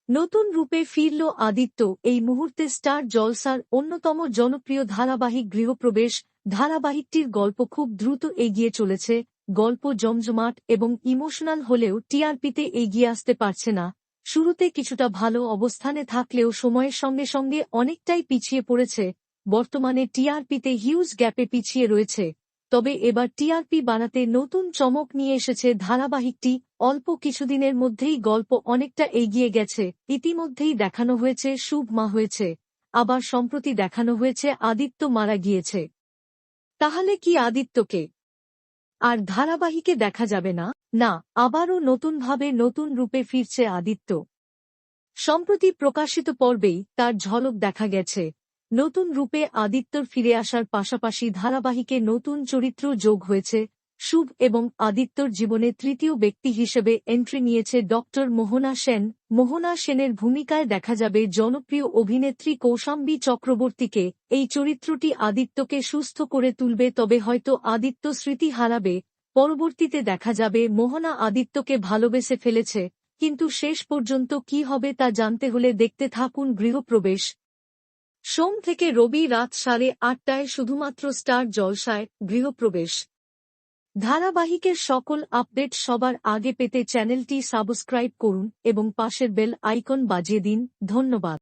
নতুন রূপে ফিরল আদিত্য। এই মুহূর্তে স্টার জলসার অন্যতম জনপ্রিয় ধারাবাহিক গৃহপ্রবেশ ধারাবাহিকটির গল্প খুব দ্রুত এগিয়ে চলেছে। গল্প জমজমাট এবং ইমোশনাল হলেও টিআরপিতে এগিয়ে আসতে পারছে না। শুরুতে কিছুটা ভালো অবস্থানে থাকলেও সময়ের সঙ্গে সঙ্গে অনেকটাই পিছিয়ে পড়েছে। বর্তমানে টিআরপিতে হিউজ গ্যাপে পিছিয়ে রয়েছে। তবে এবার টিআরপি বাড়াতে নতুন চমক নিয়ে এসেছে ধারাবাহিকটি। অল্প কিছুদিনের মধ্যেই গল্প অনেকটা এগিয়ে গেছে। ইতিমধ্যেই দেখানো হয়েছে শুভ মা হয়েছে, আবার সম্প্রতি দেখানো হয়েছে আদিত্য মারা গিয়েছে। তাহলে কি আদিত্যকে আর ধারাবাহিকে দেখা যাবে না? না, আবারও নতুনভাবে নতুন রূপে ফিরছে আদিত্য। সম্প্রতি প্রকাশিত পর্বেই তার ঝলক দেখা গেছে। নতুন রূপে আদিত্যর ফিরে আসার পাশাপাশি ধারাবাহিকে নতুন চরিত্র যোগ হয়েছে। শুভ এবং আদিত্যর জীবনে তৃতীয় ব্যক্তি হিসেবে এন্ট্রি নিয়েছে ডক্টর মোহনা সেন। মোহনা সেনের ভূমিকায় দেখা যাবে জনপ্রিয় অভিনেত্রী কৌশাম্বী চক্রবর্তীকে। এই চরিত্রটি আদিত্যকে সুস্থ করে তুলবে, তবে হয়তো আদিত্য স্মৃতি হারাবে। পরবর্তীতে দেখা যাবে মোহনা আদিত্যকে ভালোবেসে ফেলেছে। কিন্তু শেষ পর্যন্ত কি হবে তা জানতে হলে দেখতে থাকুন গৃহপ্রবেশ। সোম থেকে রবি রাত 8:30টায় শুধুমাত্র স্টার জলসায় গৃহপ্রবেশ ধারাবাহিকের সকল আপডেট সবার আগে পেতে চ্যানেলটি সাবস্ক্রাইব করুন এবং পাশের বেল আইকন বাজিয়ে দিন। ধন্যবাদ।